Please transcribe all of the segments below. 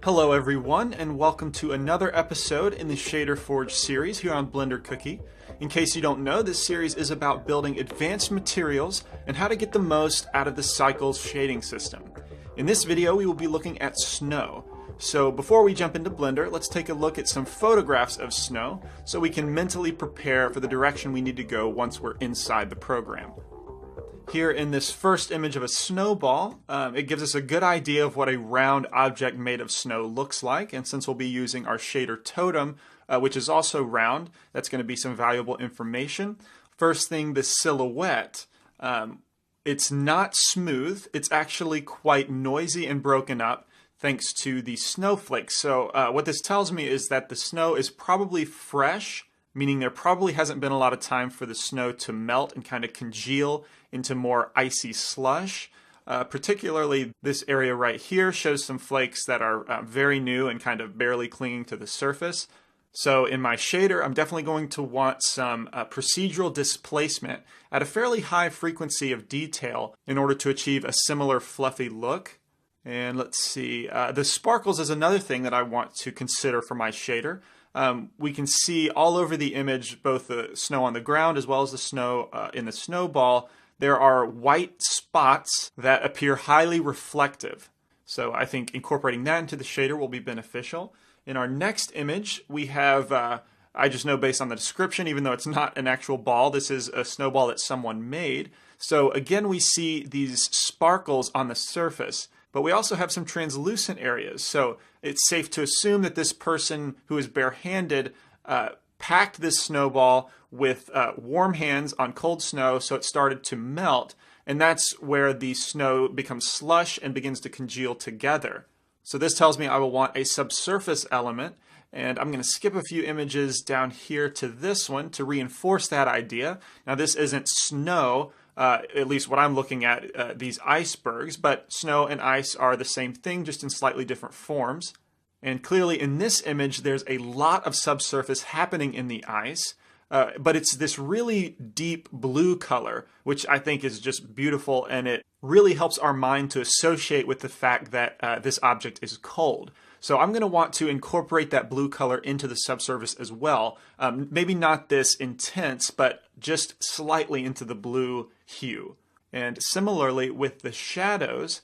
Hello everyone, and welcome to another episode in the Shader Forge series here on Blender Cookie. In case you don't know, this series is about building advanced materials and how to get the most out of the Cycles shading system. In this video, we will be looking at snow. So before we jump into Blender, let's take a look at some photographs of snow so we can mentally prepare for the direction we need to go once we're inside the program. Here in this first image of a snowball, it gives us a good idea of what a round object made of snow looks like. And since we'll be using our shader totem, which is also round, that's going to be some valuable information. First thing, the silhouette. It's not smooth. It's actually quite noisy and broken up thanks to the snowflakes. So what this tells me is that the snow is probably fresh, meaning there probably hasn't been a lot of time for the snow to melt and kind of congeal into more icy slush. Particularly this area right here shows some flakes that are very new and kind of barely clinging to the surface. So in my shader, I'm definitely going to want some procedural displacement at a fairly high frequency of detail in order to achieve a similar fluffy look. And let's see, the sparkles is another thing that I want to consider for my shader. We can see all over the image, both the snow on the ground as well as the snow in the snowball, there are white spots that appear highly reflective. So I think incorporating that into the shader will be beneficial. In our next image, we have, I just know based on the description, even though it's not an actual ball, this is a snowball that someone made. So again, we see these sparkles on the surface. But we also have some translucent areas, so it's safe to assume that this person who is barehanded packed this snowball with warm hands on cold snow, so it started to melt, and that's where the snow becomes slush and begins to congeal together. So this tells me I will want a subsurface element, and I'm going to skip a few images down here to this one to reinforce that idea. Now this isn't snow, at least what I'm looking at, these icebergs, but snow and ice are the same thing, just in slightly different forms. And clearly in this image, there's a lot of subsurface happening in the ice, but it's this really deep blue color, which I think is just beautiful, and it really helps our mind to associate with the fact that this object is cold. So I'm going to want to incorporate that blue color into the subsurface as well. Maybe not this intense, but just slightly into the blue hue. And similarly with the shadows,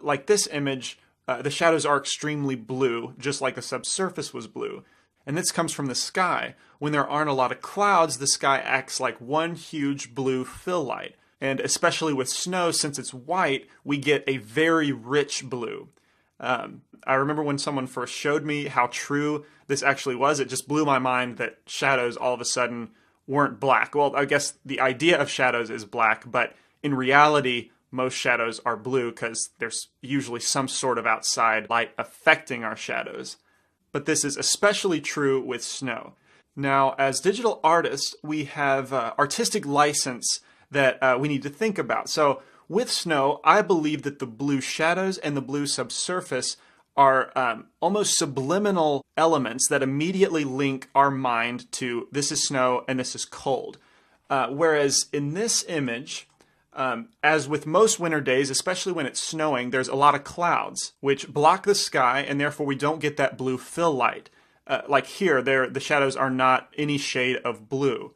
like this image, the shadows are extremely blue, just like the subsurface was blue. And this comes from the sky. When there aren't a lot of clouds, the sky acts like one huge blue fill light. And especially with snow, since it's white, we get a very rich blue. I remember when someone first showed me how true this actually was, it just blew my mind that shadows all of a sudden weren't black. Well, I guess the idea of shadows is black, but in reality, most shadows are blue because there's usually some sort of outside light affecting our shadows. But this is especially true with snow. Now, as digital artists, we have artistic license that we need to think about. So with snow, I believe that the blue shadows and the blue subsurface are almost subliminal elements that immediately link our mind to this is snow and this is cold. Whereas in this image, as with most winter days, especially when it's snowing, there's a lot of clouds which block the sky, and therefore we don't get that blue fill light. Like here, the shadows are not any shade of blue.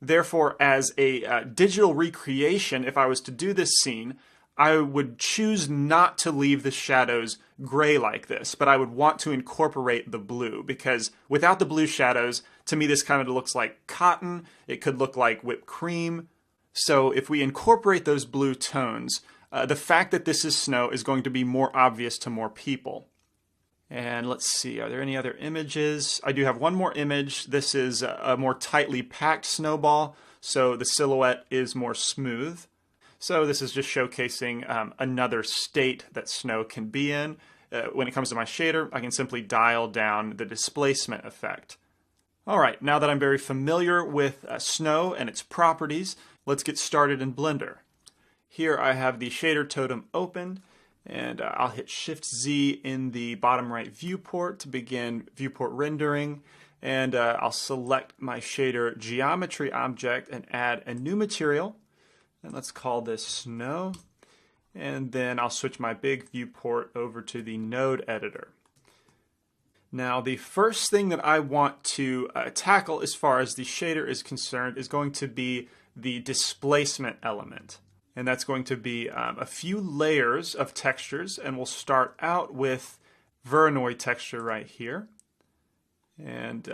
Therefore, as a digital recreation, if I was to do this scene, I would choose not to leave the shadows gray like this, but I would want to incorporate the blue, because without the blue shadows, to me this kind of looks like cotton, it could look like whipped cream. So if we incorporate those blue tones, the fact that this is snow is going to be more obvious to more people. And let's see, are there any other images? I do have one more image. This is a more tightly packed snowball, so the silhouette is more smooth. So this is just showcasing another state that snow can be in. When it comes to my shader, I can simply dial down the displacement effect. All right, now that I'm very familiar with snow and its properties, let's get started in Blender. Here I have the shader totem opened, and I'll hit Shift-Z in the bottom right viewport to begin viewport rendering, and I'll select my shader geometry object and add a new material, and let's call this snow. And then I'll switch my big viewport over to the node editor. Now, the first thing that I want to tackle as far as the shader is concerned is going to be the displacement element. And that's going to be a few layers of textures, and we'll start out with Voronoi texture right here. And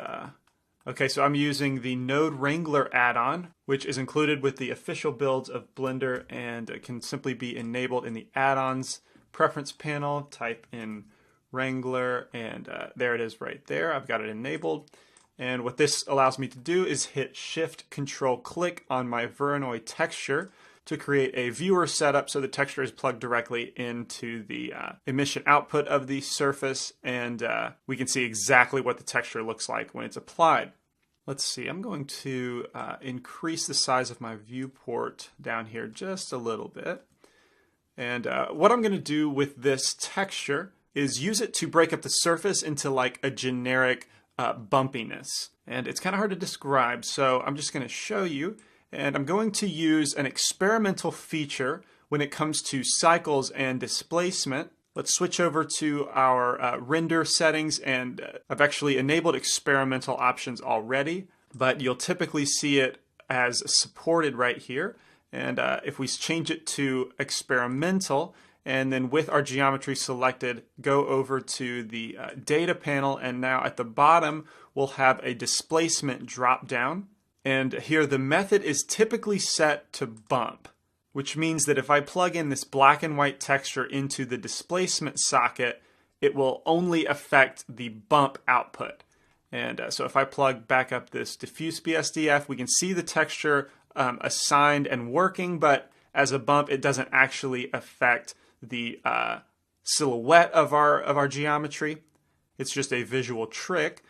okay, so I'm using the Node Wrangler add-on, which is included with the official builds of Blender, and it can simply be enabled in the add-ons preference panel. Type in Wrangler, and there it is right there. I've got it enabled. And what this allows me to do is hit Shift Control Click on my Voronoi texture to create a viewer setup so the texture is plugged directly into the emission output of the surface, and we can see exactly what the texture looks like when it's applied. Let's see, I'm going to increase the size of my viewport down here just a little bit. And what I'm going to do with this texture is use it to break up the surface into like a generic bumpiness. And it's kind of hard to describe, so I'm just going to show you. And I'm going to use an experimental feature when it comes to cycles and displacement. Let's switch over to our render settings, and I've actually enabled experimental options already, but you'll typically see it as supported right here. And if we change it to experimental, and then with our geometry selected, go over to the data panel, and now at the bottom, we'll have a displacement drop down. And here the method is typically set to bump, which means that if I plug in this black and white texture into the displacement socket, it will only affect the bump output. And so if I plug back up this diffuse BSDF, we can see the texture assigned and working, but as a bump, it doesn't actually affect the silhouette of our geometry. It's just a visual trick.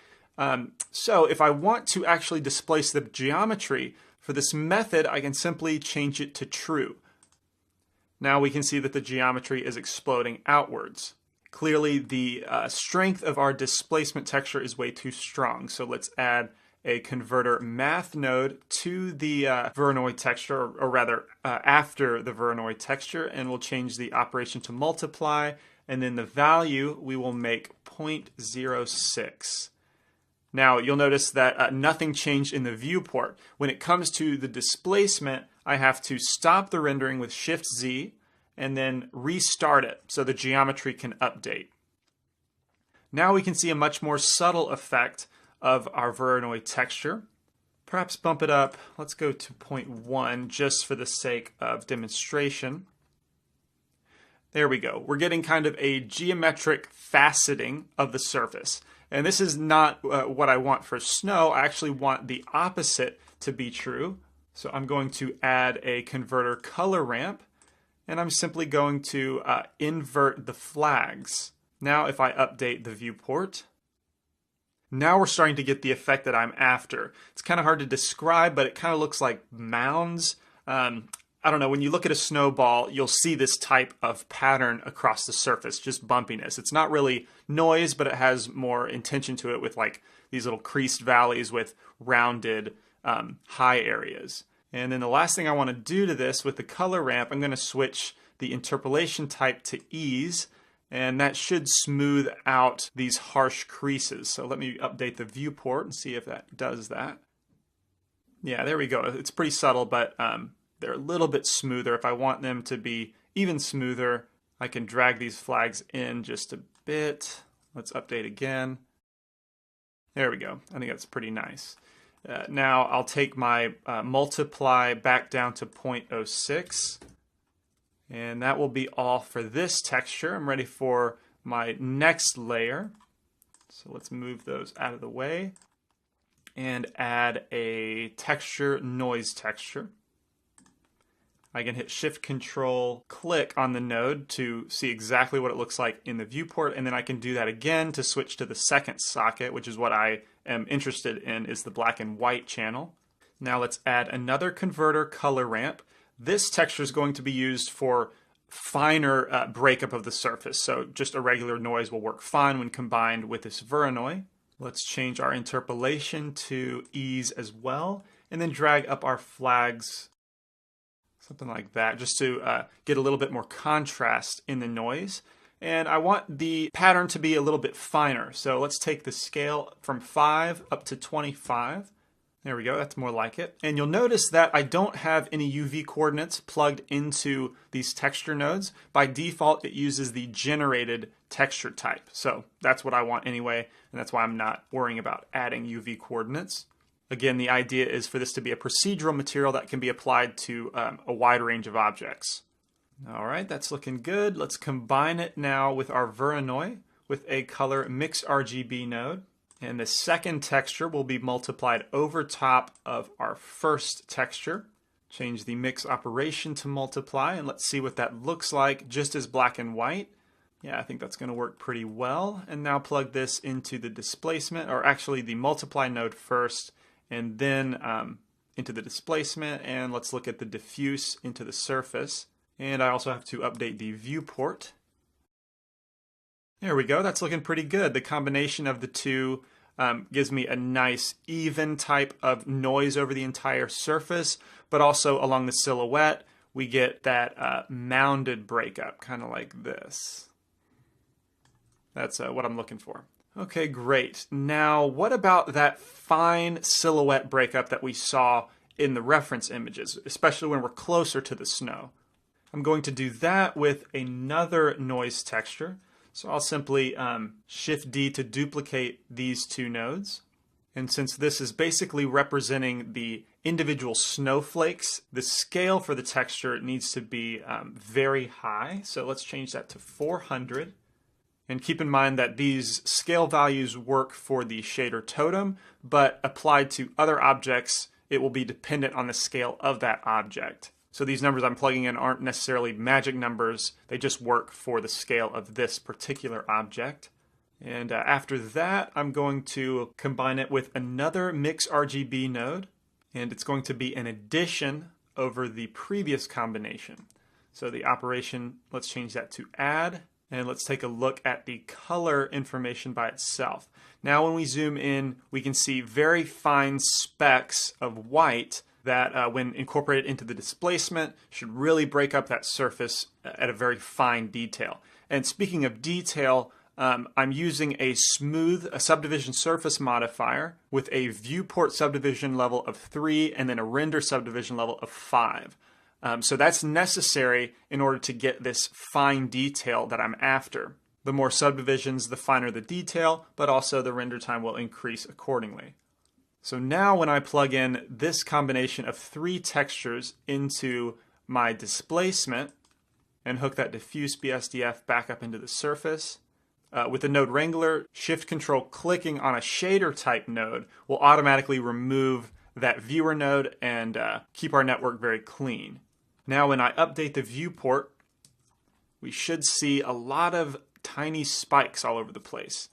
So if I want to actually displace the geometry for this method, I can simply change it to true. Now we can see that the geometry is exploding outwards. Clearly the strength of our displacement texture is way too strong. So let's add a converter math node to the Voronoi texture, or rather after the Voronoi texture, and we'll change the operation to multiply, and then the value we will make 0.06. Now you'll notice that nothing changed in the viewport. When it comes to the displacement, I have to stop the rendering with Shift-Z and then restart it so the geometry can update. Now we can see a much more subtle effect of our Voronoi texture. Perhaps bump it up. Let's go to 0.1 just for the sake of demonstration. There we go. We're getting kind of a geometric faceting of the surface. And this is not what I want for snow. I actually want the opposite to be true. So I'm going to add a converter color ramp, and I'm simply going to invert the flags. Now if I update the viewport, now we're starting to get the effect that I'm after. It's kind of hard to describe, but it kind of looks like mounds. I don't know, when you look at a snowball, you'll see this type of pattern across the surface, just bumpiness. It's not really noise, but it has more intention to it with like these little creased valleys with rounded high areas. And then the last thing I want to do to this with the color ramp, I'm going to switch the interpolation type to ease, and that should smooth out these harsh creases. So let me update the viewport and see if that does that. Yeah, there we go. It's pretty subtle, but they're a little bit smoother. If I want them to be even smoother, I can drag these flags in just a bit. Let's update again. There we go. I think that's pretty nice. Now I'll take my multiply back down to 0.06. And that will be all for this texture. I'm ready for my next layer. So let's move those out of the way and add a texture noise texture. I can hit Shift Control click on the node to see exactly what it looks like in the viewport, and then I can do that again to switch to the second socket, which is what I am interested in, is the black and white channel. Now let's add another converter color ramp. This texture is going to be used for finer breakup of the surface, so just a regular noise will work fine when combined with this Voronoi. Let's change our interpolation to ease as well, and then drag up our flags, something like that, just to get a little bit more contrast in the noise. and I want the pattern to be a little bit finer. So let's take the scale from 5 up to 25. There we go, that's more like it. And you'll notice that I don't have any UV coordinates plugged into these texture nodes. By default, it uses the generated texture type. So that's what I want anyway, and that's why I'm not worrying about adding UV coordinates. Again, the idea is for this to be a procedural material that can be applied to a wide range of objects. All right, that's looking good. Let's combine it now with our Voronoi with a color mix RGB node. And the second texture will be multiplied over top of our first texture. Change the mix operation to multiply, and let's see what that looks like just as black and white. Yeah, I think that's going to work pretty well. And now plug this into the displacement, or actually the multiply node first, and then into the displacement. And let's look at the diffuse into the surface. And I also have to update the viewport. There we go, that's looking pretty good. The combination of the two gives me a nice even type of noise over the entire surface, but also along the silhouette, we get that mounded breakup, kind of like this. That's what I'm looking for. Okay, great. Now, what about that fine silhouette breakup that we saw in the reference images, especially when we're closer to the snow? I'm going to do that with another noise texture. So I'll simply Shift D to duplicate these two nodes. And since this is basically representing the individual snowflakes, the scale for the texture needs to be very high. So let's change that to 400. And keep in mind that these scale values work for the shader totem, but applied to other objects, it will be dependent on the scale of that object. So these numbers I'm plugging in aren't necessarily magic numbers, they just work for the scale of this particular object. And after that, I'm going to combine it with another mix RGB node, and it's going to be an addition over the previous combination. So the operation, let's change that to add, and let's take a look at the color information by itself. Now when we zoom in, we can see very fine specks of white that when incorporated into the displacement should really break up that surface at a very fine detail. And speaking of detail, I'm using a subdivision surface modifier with a viewport subdivision level of 3 and then a render subdivision level of 5. So that's necessary in order to get this fine detail that I'm after. The more subdivisions, the finer the detail, but also the render time will increase accordingly. So now when I plug in this combination of 3 textures into my displacement and hook that diffuse BSDF back up into the surface, with the node wrangler, shift control clicking on a shader type node will automatically remove that viewer node and keep our network very clean. Now when I update the viewport, we should see a lot of tiny spikes all over the place.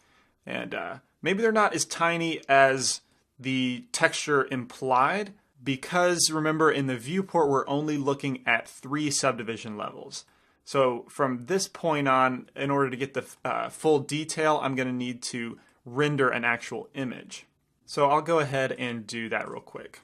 And maybe they're not as tiny as the texture implied, because remember in the viewport we're only looking at 3 subdivision levels. So from this point on, in order to get the full detail, I'm going to need to render an actual image. So I'll go ahead and do that real quick.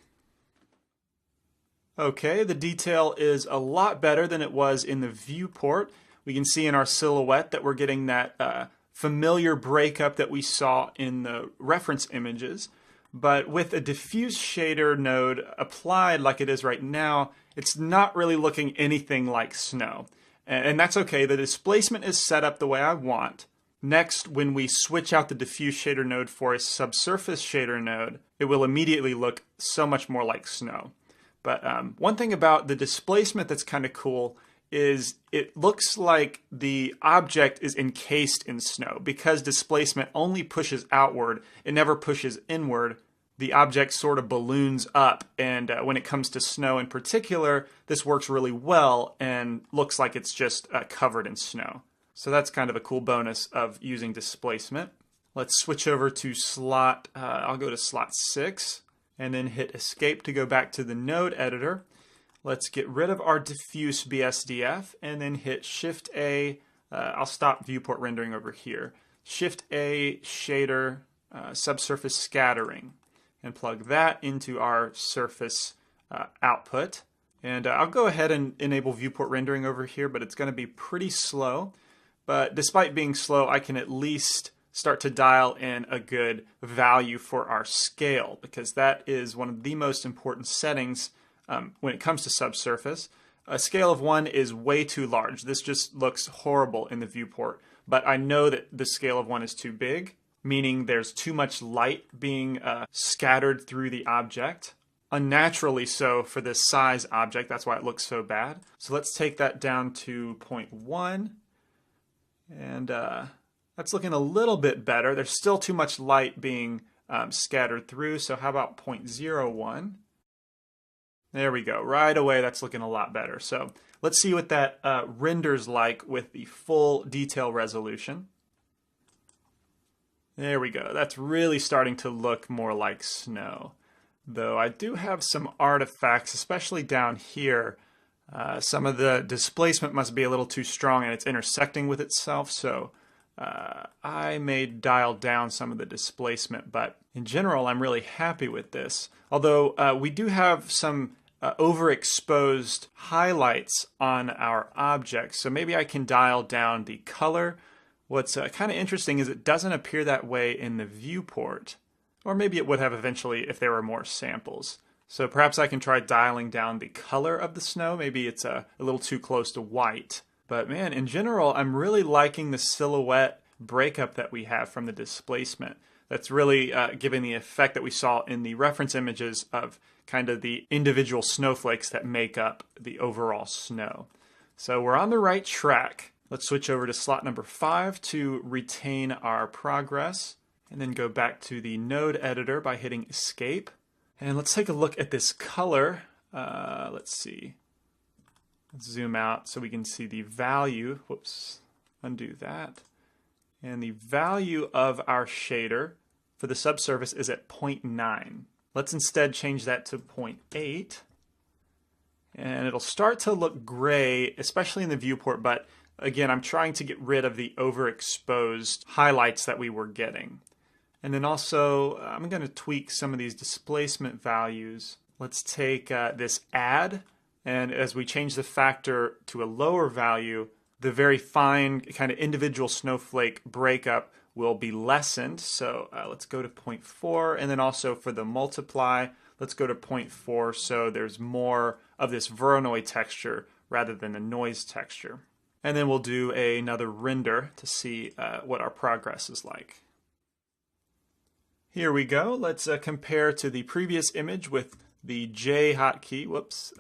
Okay, the detail is a lot better than it was in the viewport. We can see in our silhouette that we're getting that familiar breakup that we saw in the reference images. But with a diffuse shader node applied like it is right now, it's not really looking anything like snow. And that's okay, the displacement is set up the way I want. Next, when we switch out the diffuse shader node for a subsurface shader node, it will immediately look so much more like snow. But one thing about the displacement that's kind of cool is it looks like the object is encased in snow. Because displacement only pushes outward, it never pushes inward. The object sort of balloons up, and when it comes to snow in particular, this works really well and looks like it's just covered in snow. So that's kind of a cool bonus of using displacement. Let's switch over to slot, I'll go to slot 6, and then hit escape to go back to the node editor. Let's get rid of our diffuse BSDF and then hit Shift A. I'll stop viewport rendering over here. Shift A shader subsurface scattering and plug that into our surface output. And I'll go ahead and enable viewport rendering over here, but it's going to be pretty slow. but despite being slow, I can at least start to dial in a good value for our scale, because that is one of the most important settings when it comes to subsurface. A scale of 1 is way too large. This just looks horrible in the viewport, but I know that the scale of 1 is too big, meaning there's too much light being scattered through the object. Unnaturally so for this size object, that's why it looks so bad. So let's take that down to 0.1, and that's looking a little bit better. There's still too much light being scattered through, so how about 0.01? There we go. Right away, that's looking a lot better. So let's see what that renders like with the full detail resolution. There we go. That's really starting to look more like snow. Though I do have some artifacts, especially down here. Some of the displacement must be a little too strong and it's intersecting with itself, so I may dial down some of the displacement, but in general I'm really happy with this. Although we do have some overexposed highlights on our object, so maybe I can dial down the color. What's kind of interesting is it doesn't appear that way in the viewport, or maybe it would have eventually if there were more samples. So perhaps I can try dialing down the color of the snow. Maybe it's a little too close to white. But man, in general, I'm really liking the silhouette breakup that we have from the displacement. That's really giving the effect that we saw in the reference images of kind of the individual snowflakes that make up the overall snow. So we're on the right track. Let's switch over to slot number 5 to retain our progress, and then go back to the node editor by hitting escape. And let's take a look at this color. Let's see. Let's zoom out so we can see the value. Whoops, undo that. And the value of our shader for the subsurface is at 0.9. Let's instead change that to 0.8. And it'll start to look gray, especially in the viewport, but again, I'm trying to get rid of the overexposed highlights that we were getting. And then also, I'm going to tweak some of these displacement values. Let's take this add, and as we change the factor to a lower value, the very fine kind of individual snowflake breakup will be lessened. So let's go to 0.4, and then also for the multiply, let's go to 0.4 so there's more of this Voronoi texture rather than the noise texture. And then we'll do another render to see what our progress is like. Here we go. Let's compare to the previous image with the J hotkey. Whoops.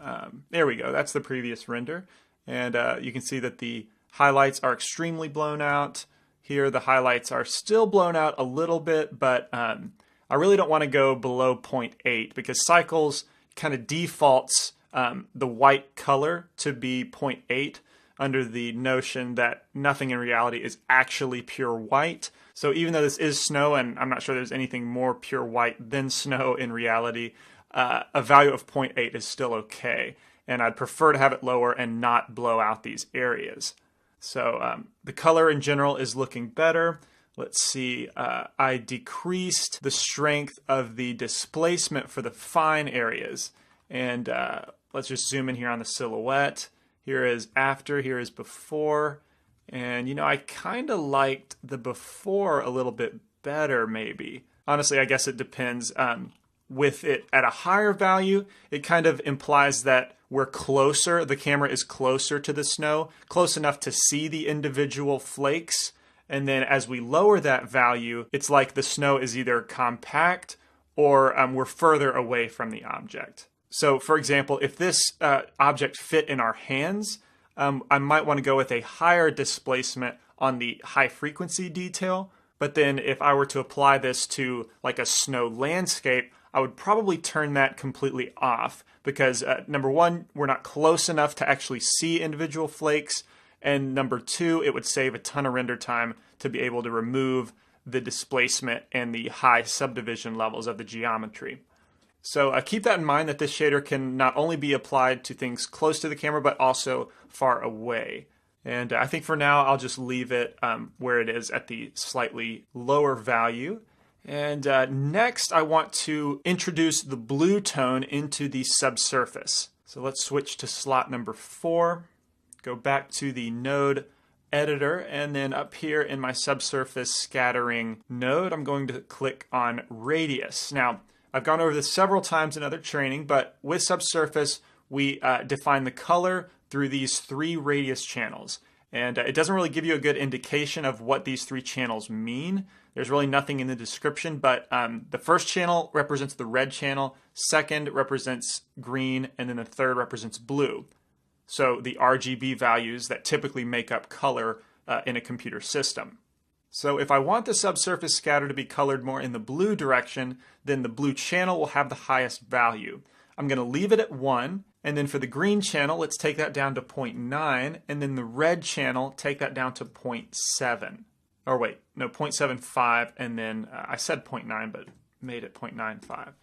There we go. That's the previous render. And you can see that the highlights are extremely blown out. Here the highlights are still blown out a little bit, but I really don't want to go below 0.8 because Cycles kind of defaults the white color to be 0.8 under the notion that nothing in reality is actually pure white. So even though this is snow, and I'm not sure there's anything more pure white than snow in reality, a value of 0.8 is still okay. And I'd prefer to have it lower and not blow out these areas. So the color in general is looking better. Let's see, I decreased the strength of the displacement for the fine areas. And let's just zoom in here on the silhouette. Here is after, here is before. And, you know, I kind of liked the before a little bit better, maybe. Honestly, I guess it depends. With it at a higher value, it kind of implies that we're closer, the camera is closer to the snow, close enough to see the individual flakes. And then as we lower that value, it's like the snow is either compact or we're further away from the object. So, for example, if this object fit in our hands, I might want to go with a higher displacement on the high frequency detail. But then if I were to apply this to like a snow landscape, I would probably turn that completely off because number one, we're not close enough to actually see individual flakes. And number two, it would save a ton of render time to be able to remove the displacement and the high subdivision levels of the geometry. So keep that in mind that this shader can not only be applied to things close to the camera, but also far away. And I think for now, I'll just leave it where it is at the slightly lower value. And next, I want to introduce the blue tone into the subsurface. So let's switch to slot number 4. Go back to the node editor, and then up here in my subsurface scattering node, I'm going to click on radius. Now, I've gone over this several times in other training, but with subsurface, we define the color through these 3 radius channels. And it doesn't really give you a good indication of what these 3 channels mean. There's really nothing in the description, but the first channel represents the red channel, second represents green, and then the third represents blue. So the RGB values that typically make up color in a computer system. So if I want the subsurface scatter to be colored more in the blue direction, then the blue channel will have the highest value. I'm going to leave it at 1, and then for the green channel, let's take that down to 0.9, and then the red channel, take that down to 0.7. Or wait, no, 0.75, and then I said 0.9, but made it 0.95.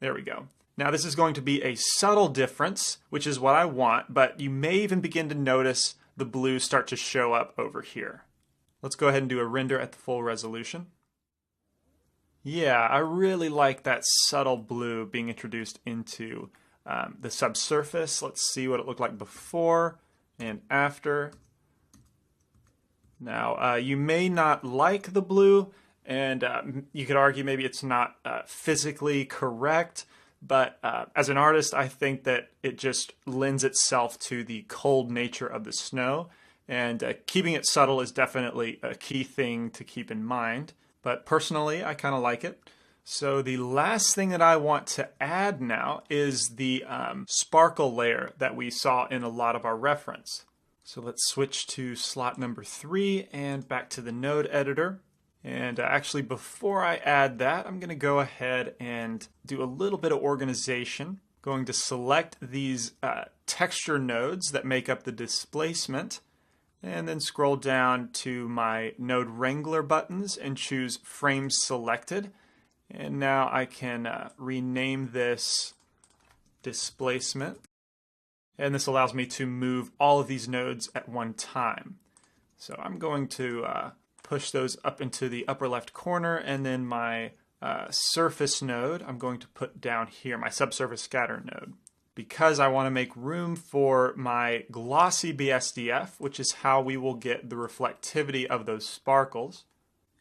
There we go. Now this is going to be a subtle difference, which is what I want, but you may even begin to notice the blue start to show up over here. Let's go ahead and do a render at the full resolution. Yeah, I really like that subtle blue being introduced into the subsurface. Let's see what it looked like before and after. Now, you may not like the blue, and you could argue maybe it's not physically correct, but as an artist, I think that it just lends itself to the cold nature of the snow. And keeping it subtle is definitely a key thing to keep in mind. But personally, I kind of like it. So the last thing that I want to add now is the sparkle layer that we saw in a lot of our reference. So let's switch to slot number 3 and back to the node editor. And actually, before I add that, I'm going to go ahead and do a little bit of organization. Going to select these texture nodes that make up the displacement, and then scroll down to my Node Wrangler buttons and choose Frame Selected. And now I can rename this Displacement. And this allows me to move all of these nodes at one time. So I'm going to push those up into the upper left corner, and then my surface node I'm going to put down here, my subsurface scatter node, because I want to make room for my glossy BSDF, which is how we will get the reflectivity of those sparkles.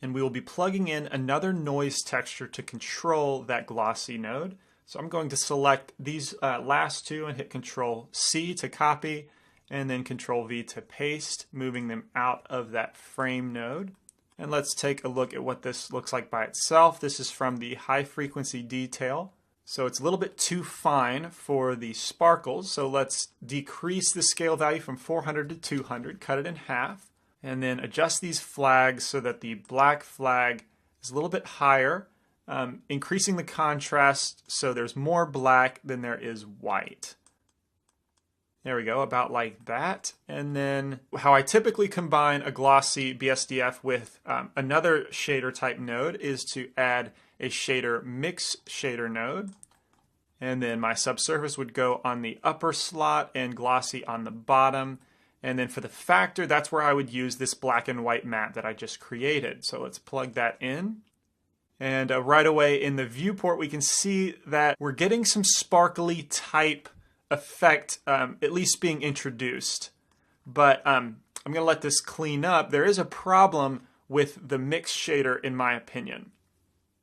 And we will be plugging in another noise texture to control that glossy node. So I'm going to select these last 2 and hit Control C to copy, and then Control V to paste, moving them out of that frame node. And let's take a look at what this looks like by itself. This is from the high frequency detail. So it's a little bit too fine for the sparkles. So let's decrease the scale value from 400 to 200, cut it in half, and then adjust these flags so that the black flag is a little bit higher, increasing the contrast so there's more black than there is white. There we go, about like that. And then how I typically combine a glossy BSDF with another shader type node is to add a shader mix shader node. And then my subsurface would go on the upper slot and glossy on the bottom. And then for the factor, that's where I would use this black and white map that I just created. So let's plug that in. And right away in the viewport, we can see that we're getting some sparkly type effect, at least being introduced. But I'm going to let this clean up. There is a problem with the mix shader, in my opinion.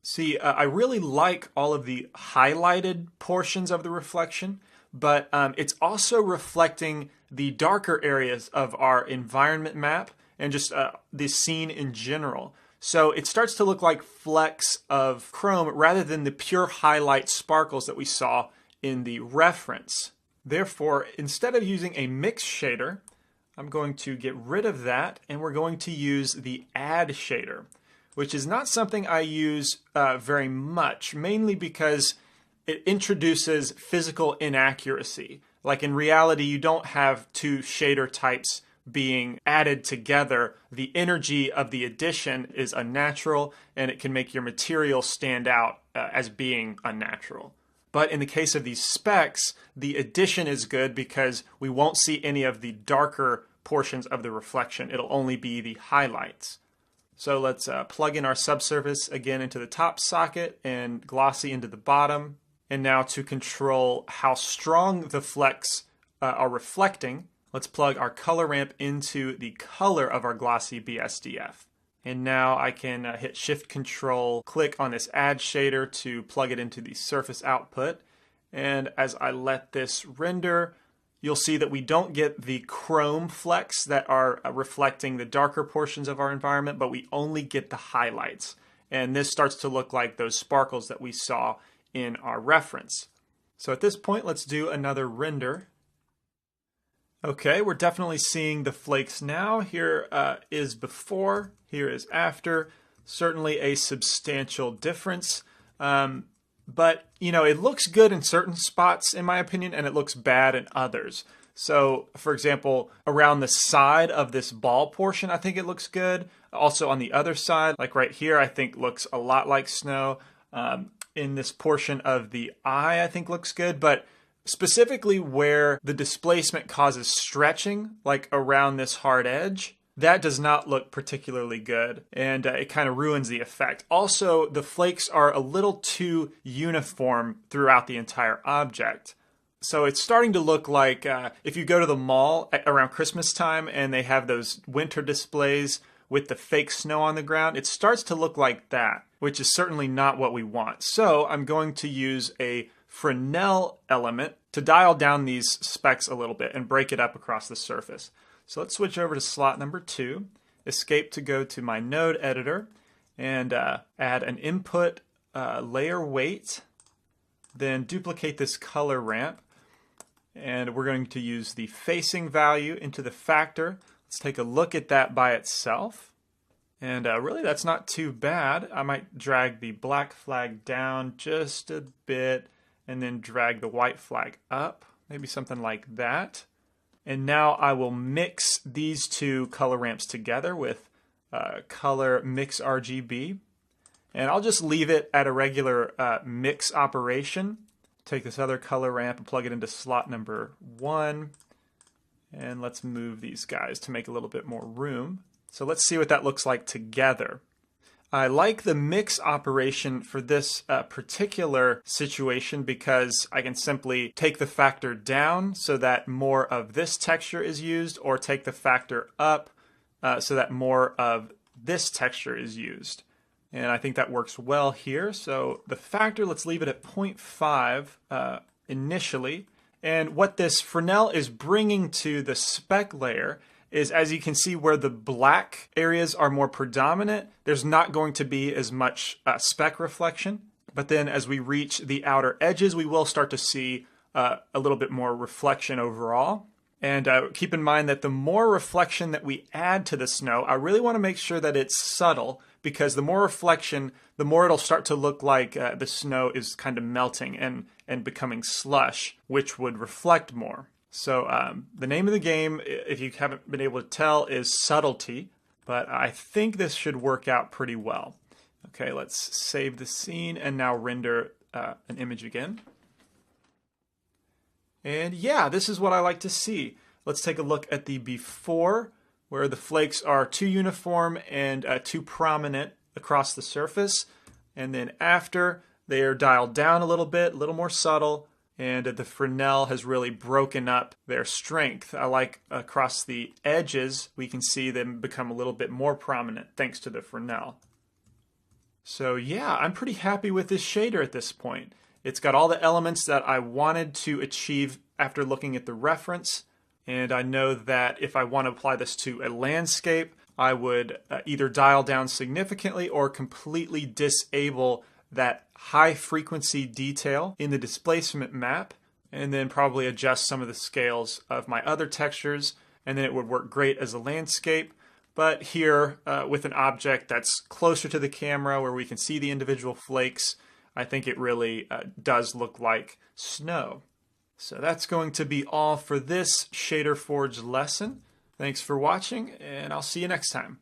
See, I really like all of the highlighted portions of the reflection, but it's also reflecting the darker areas of our environment map and just the scene in general. So it starts to look like flecks of chrome rather than the pure highlight sparkles that we saw in the reference. Therefore, instead of using a mix shader, I'm going to get rid of that, and we're going to use the add shader, which is not something I use very much, mainly because it introduces physical inaccuracy. Like in reality, you don't have 2 shader types being added together. The energy of the addition is unnatural, and it can make your material stand out as being unnatural. But in the case of these specks, the addition is good because we won't see any of the darker portions of the reflection. It'll only be the highlights. So let's plug in our subsurface again into the top socket and glossy into the bottom. And now to control how strong the flecks are reflecting, let's plug our color ramp into the color of our glossy BSDF. And now I can hit Shift Control, click on this Add Shader to plug it into the surface output. And as I let this render, you'll see that we don't get the chrome flecks that are reflecting the darker portions of our environment, but we only get the highlights. And this starts to look like those sparkles that we saw in our reference. So at this point, let's do another render. Okay, we're definitely seeing the flakes now. Here is before, here is after. Certainly a substantial difference. But, you know, it looks good in certain spots, in my opinion, and it looks bad in others. So, for example, around the side of this ball portion, I think it looks good. Also on the other side, like right here, I think looks a lot like snow. In this portion of the eye, I think looks good. But specifically where the displacement causes stretching, like around this hard edge, that does not look particularly good, and it kind of ruins the effect. Also, the flakes are a little too uniform throughout the entire object. So it's starting to look like if you go to the mall around Christmas time and they have those winter displays with the fake snow on the ground, it starts to look like that, which is certainly not what we want. So I'm going to use a Fresnel element to dial down these specks a little bit and break it up across the surface. So let's switch over to slot number 2, escape to go to my node editor, and add an input layer weight, then duplicate this color ramp, and we're going to use the facing value into the factor. Let's take a look at that by itself. And really that's not too bad. I might drag the black flag down just a bit and then drag the white flag up, maybe something like that. And now I will mix these two color ramps together with color mix RGB. And I'll just leave it at a regular mix operation. Take this other color ramp and plug it into slot number 1. And let's move these guys to make a little bit more room. So let's see what that looks like together. I like the mix operation for this particular situation because I can simply take the factor down so that more of this texture is used, or take the factor up so that more of this texture is used. And I think that works well here. So the factor, let's leave it at 0.5 initially. And what this Fresnel is bringing to the speck layer is, as you can see, where the black areas are more predominant, there's not going to be as much speck reflection. But then as we reach the outer edges, we will start to see a little bit more reflection overall. And keep in mind that the more reflection that we add to the snow, I really want to make sure that it's subtle, because the more reflection, the more it'll start to look like the snow is kind of melting and becoming slush, which would reflect more. So the name of the game, if you haven't been able to tell, is subtlety, but I think this should work out pretty well. Okay, let's save the scene and now render an image again. And yeah, this is what I like to see. Let's take a look at the before, where the flakes are too uniform and too prominent across the surface. And then after, they are dialed down a little bit, a little more subtle. And the Fresnel has really broken up their strength. I like across the edges, we can see them become a little bit more prominent thanks to the Fresnel. So yeah, I'm pretty happy with this shader at this point. It's got all the elements that I wanted to achieve after looking at the reference. And I know that if I want to apply this to a landscape, I would either dial down significantly or completely disable that high frequency detail in the displacement map, and then probably adjust some of the scales of my other textures, and then it would work great as a landscape. But here, with an object that's closer to the camera where we can see the individual flakes, I think it really does look like snow. So that's going to be all for this Shader Forge lesson. Thanks for watching, and I'll see you next time.